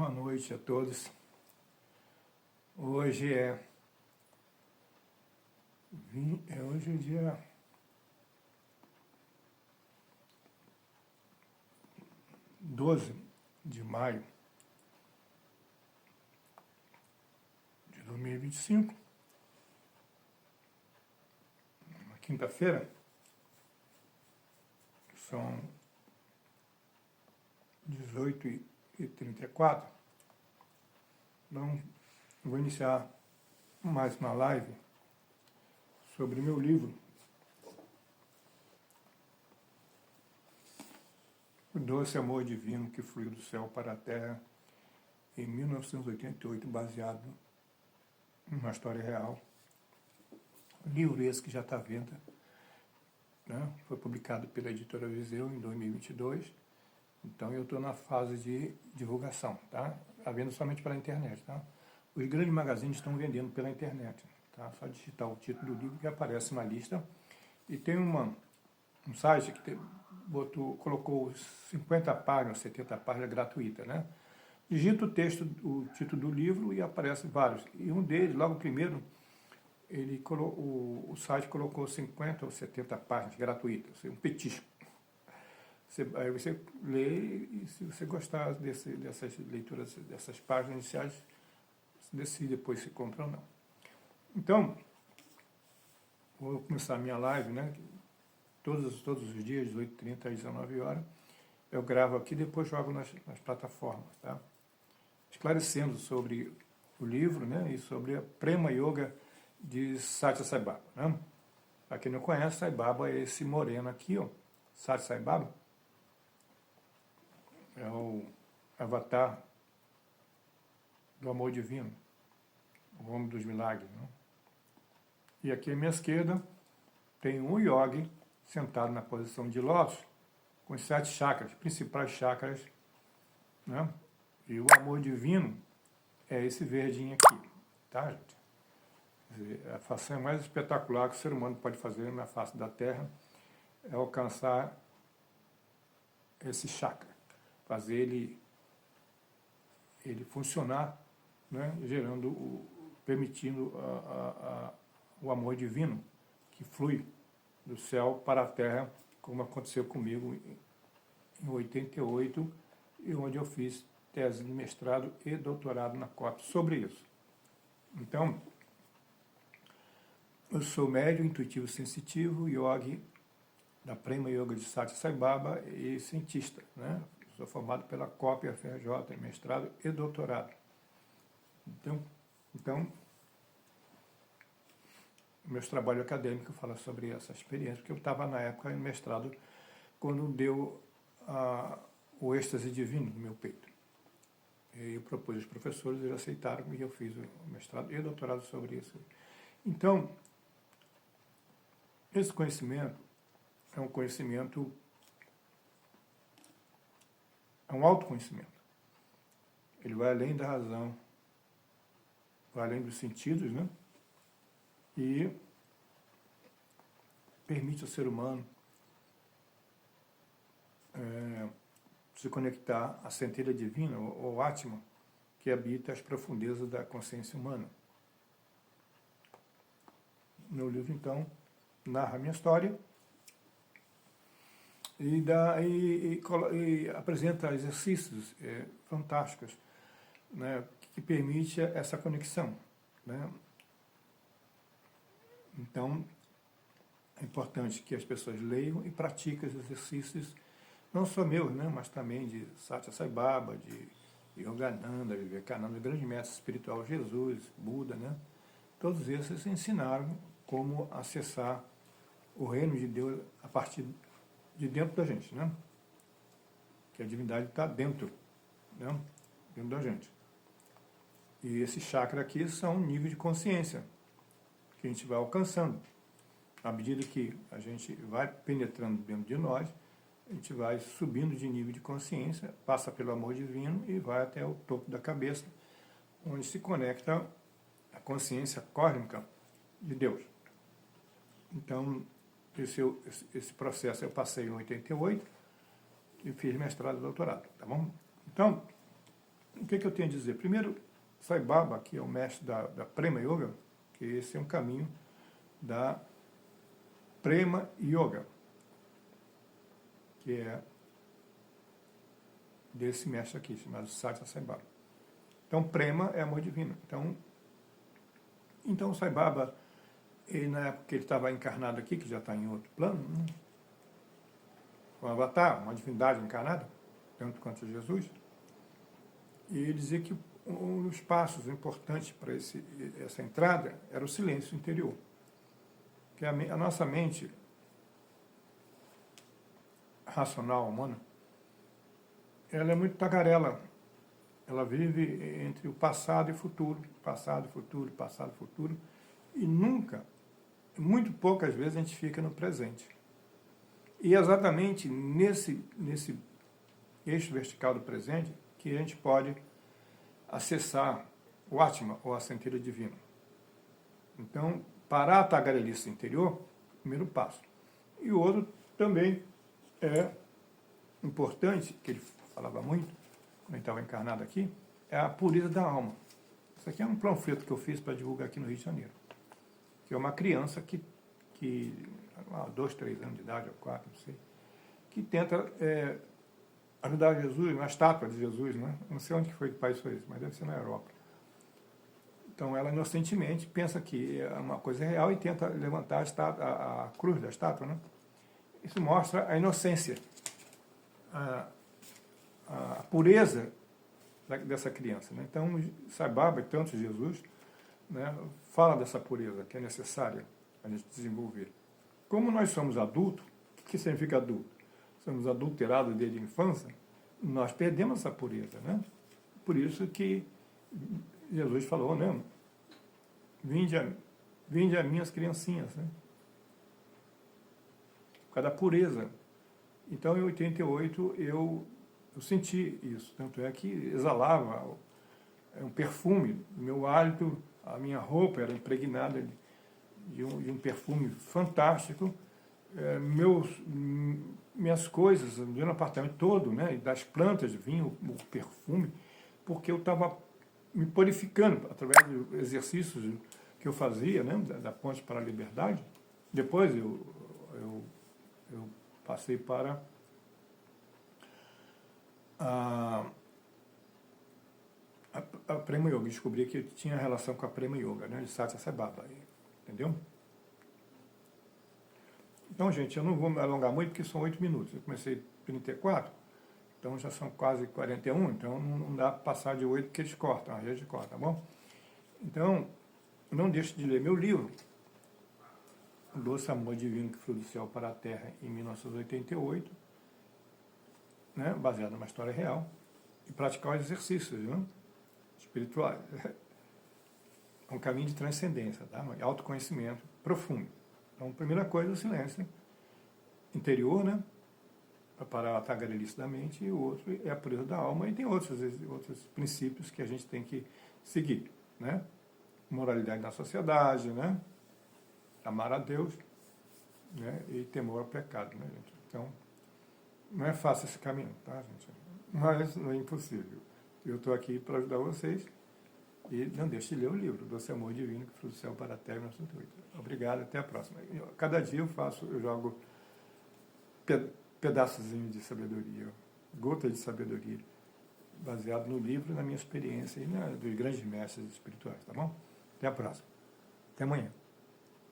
Boa noite a todos. Hoje hoje é dia 12 de maio de 2025, uma quinta-feira. São 18h34. Então, vou iniciar mais uma live sobre meu livro, O Doce Amor Divino que Fluiu do Céu para a Terra, em 1988, baseado em uma história real. Livro esse que já está à venda, né? Foi publicado pela editora Viseu em 2022. Então eu estou na fase de divulgação, tá? Está vendo somente pela internet, tá? Os grandes magazines estão vendendo pela internet, tá? Só digitar o título do livro que aparece uma lista. E tem um site que colocou 50 páginas, 70 páginas gratuita, né? Digita o texto, o título do livro e aparece vários. E um deles, logo primeiro, o site colocou 50 ou 70 páginas gratuitas, um petisco. Aí você lê e se você gostar dessas leituras, dessas páginas iniciais, você decide depois se compra ou não. Então, vou começar a minha live, né? Todos os dias, de 8h30 às 19 horas, eu gravo aqui e depois jogo nas plataformas, tá? Esclarecendo sobre o livro, né? E sobre a Prema Yoga de Satya Sai Baba, né? Para quem não conhece, Sai Baba é esse moreno aqui, ó, Satya Sai Baba. É o avatar do amor divino, o homem dos milagres, né? E aqui à minha esquerda tem um yogi sentado na posição de lótus, com os 7 chakras, principais chakras, né? E o amor divino é esse verdinho aqui, tá, gente? Quer dizer, a façanha mais espetacular que o ser humano pode fazer na face da Terra é alcançar esse chakra, fazer ele funcionar, né, permitindo o amor divino que flui do céu para a terra, como aconteceu comigo em 88, e onde eu fiz tese de mestrado e doutorado na COP sobre isso. Então, eu sou médium intuitivo sensitivo, yogi da Prema Yoga de Satya Sai Baba e cientista, né? Sou formado pela COP, FRJ, mestrado e doutorado. Então, meus trabalhos acadêmicos falam sobre essa experiência, porque eu estava na época em mestrado, quando deu o êxtase divino no meu peito. E eu propus aos professores, eles aceitaram e eu fiz o mestrado e doutorado sobre isso. Então, esse conhecimento é um conhecimento, é um autoconhecimento. Ele vai além da razão, vai além dos sentidos, né? E permite ao ser humano se conectar à centelha divina, ou Atma, que habita as profundezas da consciência humana. Meu livro, então, narra a minha história e apresenta exercícios fantásticos, né, que permite essa conexão, né? Então, é importante que as pessoas leiam e pratiquem os exercícios, não só meus, né, mas também de Satya Sai Baba, de Yogananda, Vivekananda, grande mestre espiritual, Jesus, Buda, né? Todos esses ensinaram como acessar o reino de Deus a partir de dentro da gente, né? Que a divindade está dentro, né? Dentro da gente. E esse chakra aqui são um nível de consciência que a gente vai alcançando. À medida que a gente vai penetrando dentro de nós, a gente vai subindo de nível de consciência, passa pelo amor divino e vai até o topo da cabeça, onde se conecta a consciência cósmica de Deus. Então, esse processo eu passei em 88 e fiz mestrado e doutorado, tá bom? Então, o que eu tenho a dizer? Primeiro, Sai Baba, que é o mestre da Prema Yoga, que esse é um caminho da Prema Yoga, que é desse mestre aqui, chamado Satya Sai Baba. Então, Prema é amor divino. Então Sai Baba, ele, na época que ele estava encarnado aqui, que já está em outro plano, né? Um avatar, uma divindade encarnada, tanto quanto Jesus, e ele dizia que um dos passos importantes para essa entrada era o silêncio interior. Que a nossa mente racional humana, ela é muito tagarela. Ela vive entre o passado e o futuro, passado, futuro, passado, futuro, e nunca, muito poucas vezes, a gente fica no presente. E é exatamente nesse eixo vertical do presente que a gente pode acessar o Atma, ou a centelha divina. Então, parar a tagarelice interior, primeiro passo. E o outro também é importante, que ele falava muito, quando ele estava encarnado aqui, é a pureza da alma. Isso aqui é um panfleto que eu fiz para divulgar aqui no Rio de Janeiro. Que é uma criança que 2, 3 anos de idade, ou 4, não sei, que tenta ajudar Jesus, uma estátua de Jesus, né? Não sei onde que foi que país foi esse, mas deve ser na Europa. Então ela inocentemente pensa que é uma coisa real e tenta levantar a cruz da estátua, né? Isso mostra a inocência, a pureza dessa criança, né? Então Sai Baba e tanto Jesus, né, fala dessa pureza que é necessária a gente desenvolver. Como nós somos adultos, o que significa adulto? Somos adulterados desde a infância, nós perdemos essa pureza, né? Por isso que Jesus falou, né? Vinde a minhas criancinhas, né? Por causa da pureza. Então, em 88, eu senti isso. Tanto é que exalava um perfume, o meu hálito, a minha roupa era impregnada de um perfume fantástico. Minhas coisas, no apartamento todo, né, das plantas vinha o perfume, porque eu estava me purificando através dos exercícios que eu fazia, né, da Ponte para a Liberdade. Depois eu passei para a Prema Yoga, descobri que tinha relação com a Prema Yoga, né, de Satya Sai Baba, entendeu? Então, gente, eu não vou me alongar muito, porque são 8 minutos. Eu comecei 34, então já são quase 41, então não dá para passar de 8, porque eles cortam, a gente corta, tá bom? Então, não deixe de ler meu livro, O Doce Amor Divino que Flui do Céu para a Terra, em 1988, né, baseado numa história real, e praticar os exercícios, né, espirituais. É um caminho de transcendência, tá? Autoconhecimento profundo. Então, a primeira coisa é o silêncio interior, né? Para parar a tagarelice da mente, e o outro é a pureza da alma, e tem outros princípios que a gente tem que seguir, né? Moralidade na sociedade, né? Amar a Deus, né? E temor ao pecado, né, gente? Então, não é fácil esse caminho, tá, gente? Mas não é impossível. Eu estou aqui para ajudar vocês. E não deixe de ler o livro, Doce Amor Divino, que Flui do Céu para a Terra, 1908. Obrigado, até a próxima. Cada dia eu jogo pedaçozinho de sabedoria, gotas de sabedoria, baseado no livro, na minha experiência e dos grandes mestres espirituais, tá bom? Até a próxima. Até amanhã.